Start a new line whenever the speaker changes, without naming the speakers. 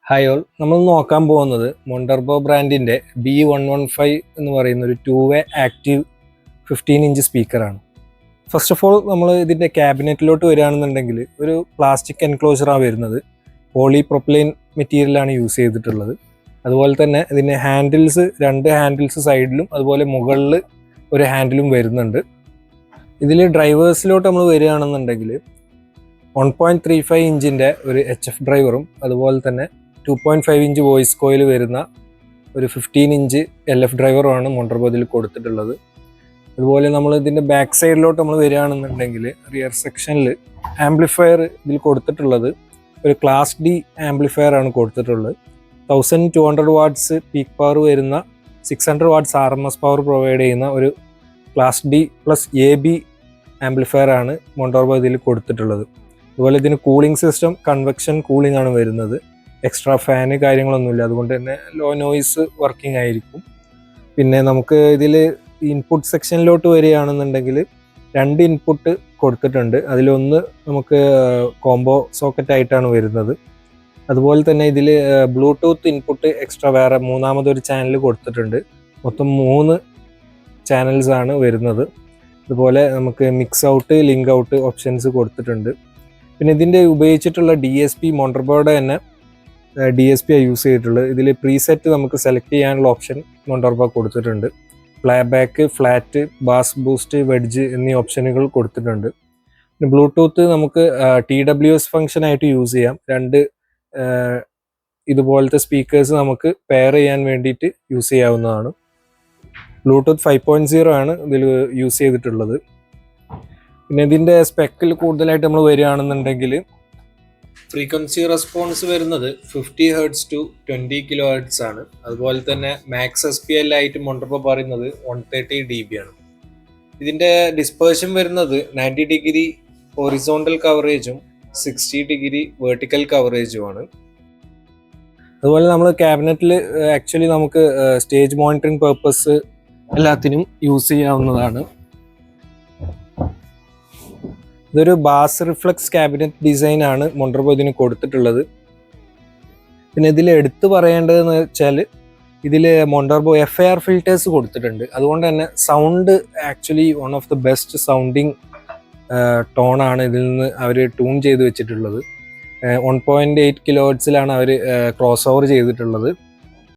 Hi all, നമ്മൾ നോക്കാൻ പോകുന്നത് മൊണ്ടർബോ ബ്രാൻഡിൻ്റെ B115 എന്ന് പറയുന്ന ഒരു 2-way ആക്റ്റീവ് 15-ഇഞ്ച് സ്പീക്കറാണ്. ഫസ്റ്റ് ഓഫ് ഓൾ നമ്മൾ ഇതിൻ്റെ ക്യാബിനറ്റിലോട്ട് വരികയാണെന്നുണ്ടെങ്കിൽ ഒരു പ്ലാസ്റ്റിക് എൻക്ലോസറാണ് വരുന്നത്. പോളിപ്രൊപ്പലൈൻ മെറ്റീരിയലാണ് യൂസ് ചെയ്തിട്ടുള്ളത്. അതുപോലെ തന്നെ ഇതിൻ്റെ രണ്ട് ഹാൻഡിൽസ് സൈഡിലും അതുപോലെ മുകളിൽ ഒരു ഹാൻഡിലും വരുന്നുണ്ട്. ഇതിൽ ഡ്രൈവേഴ്സിലോട്ട് നമ്മൾ വരികയാണെന്നുണ്ടെങ്കിൽ 1.35 ഇഞ്ചിൻ്റെ ഒരു HF ഡ്രൈവറും അതുപോലെ തന്നെ 2.5 ഇഞ്ച് വോയിസ് കോയിൽ വരുന്ന ഒരു 15-ഇഞ്ച് LF ഡ്രൈവറുമാണ് മൊണ്ടർബോയിൽ കൊടുത്തിട്ടുള്ളത്. അതുപോലെ നമ്മൾ ഇതിൻ്റെ ബാക്ക് സൈഡിലോട്ട് നമ്മൾ വരികയാണെന്നുണ്ടെങ്കിൽ റിയർ സെക്ഷനിൽ ആംപ്ലിഫയർ ഇതിൽ കൊടുത്തിട്ടുള്ളത് ഒരു ക്ലാസ് D ആംപ്ലിഫയർ ആണ് കൊടുത്തിട്ടുള്ളത്. 1200 വാട്ട്സ് പീക്ക് പവർ വരുന്ന 600 വാട്ട്സ് RMS പവർ പ്രൊവൈഡ് ചെയ്യുന്ന ഒരു ക്ലാസ് D+AB ആംപ്ലിഫയർ ആണ് മൊണ്ടർബോ ഇതിൽ കൊടുത്തിട്ടുള്ളത്. അതുപോലെ ഇതിന് കൂളിംഗ് സിസ്റ്റം കൺവെക്ഷൻ കൂളിംഗ് ആണ് വരുന്നത്. എക്സ്ട്രാ ഫാന് കാര്യങ്ങളൊന്നുമില്ല, അതുകൊണ്ട് തന്നെ ലോ നോയിസ് വർക്കിംഗ് ആയിരിക്കും. പിന്നെ നമുക്ക് ഇതിൽ ഇൻപുട്ട് സെക്ഷനിലോട്ട് വരികയാണെന്നുണ്ടെങ്കിൽ 2 ഇൻപുട്ട് കൊടുത്തിട്ടുണ്ട്. അതിലൊന്ന് നമുക്ക് കോംബോ സോക്കറ്റ് ആയിട്ടാണ് വരുന്നത്. അതുപോലെ തന്നെ ഇതിൽ ബ്ലൂടൂത്ത് ഇൻപുട്ട് എക്സ്ട്രാ വേറെ മൂന്നാമതൊരു ചാനൽ കൊടുത്തിട്ടുണ്ട്. മൊത്തം 3 ചാനൽസ് ആണ് വരുന്നത്. അതുപോലെ നമുക്ക് mix out link out options കൊടുത്തിട്ടുണ്ട്. പിന്നെ ഇതിൻ്റെ ഉപയോഗിച്ചിട്ടുള്ള DSP മൊണ്ടർബോയുടെ തന്നെ DSP യൂസ് ചെയ്തിട്ടുള്ളത്. ഇതിൽ പ്രീസെറ്റ് നമുക്ക് സെലക്ട് ചെയ്യാനുള്ള ഓപ്ഷൻ മൊണ്ടർബോ കൊടുത്തിട്ടുണ്ട്. Playback, flat, bass boost, wedge എന്നീ ഓപ്ഷനുകൾ കൊടുത്തിട്ടുണ്ട്. പിന്നെ ബ്ലൂടൂത്ത് നമുക്ക് TWS ഫംഗ്ഷൻ ആയിട്ട് യൂസ് ചെയ്യാം. 2 ഇതുപോലത്തെ സ്പീക്കേഴ്സ് നമുക്ക് പെയർ ചെയ്യാൻ വേണ്ടിയിട്ട് യൂസ് ചെയ്യാവുന്നതാണ്. ബ്ലൂടൂത്ത് 5.0 ആണ് ഇതിൽ യൂസ് ചെയ്തിട്ടുള്ളത്. പിന്നെ ഇതിൻ്റെ സ്പെക്കിൽ കൂടുതലായിട്ട് നമ്മൾ വരികയാണെന്നുണ്ടെങ്കിൽ ഫ്രീക്വൻസി റെസ്പോൺസ് വരുന്നത് 50 Hz to 20 kHz ആണ്. അതുപോലെ തന്നെ മാക്സ് SPL ആയിട്ട് മൊണ്ടർബോ പറയുന്നത് 130 dB ആണ്. ഇതിൻ്റെ ഡിസ്പേർഷൻ വരുന്നത് 90 ഡിഗ്രി ഹൊറിസോണ്ടൽ കവറേജും 60 ഡിഗ്രി വെർട്ടിക്കൽ കവറേജുമാണ്. അതുപോലെ നമ്മൾ ക്യാബിനറ്റിൽ ആക്ച്വലി നമുക്ക് സ്റ്റേജ് മോണിറ്ററിംഗ് പർപ്പസ് എല്ലാത്തിനും യൂസ് ചെയ്യാവുന്നതാണ്. ഇതൊരു ബാസ് റിഫ്ലക്സ് ക്യാബിനറ്റ് ഡിസൈൻ ആണ് മൊണ്ടർബോ ഇതിന് കൊടുത്തിട്ടുള്ളത്. പിന്നെ ഇതിൽ എടുത്തു പറയേണ്ടതെന്ന് വെച്ചാൽ ഇതിൽ മൊണ്ടർബോ FIR ഫിൽറ്റേഴ്സ് കൊടുത്തിട്ടുണ്ട്. അതുകൊണ്ട് തന്നെ sound actually one of the best sounding ടോണാണ് ഇതിൽ നിന്ന് അവർ ട്യൂൺ ചെയ്ത് വെച്ചിട്ടുള്ളത്. 1.8 kHz അവർ ക്രോസ് ഓവർ ചെയ്തിട്ടുള്ളത്.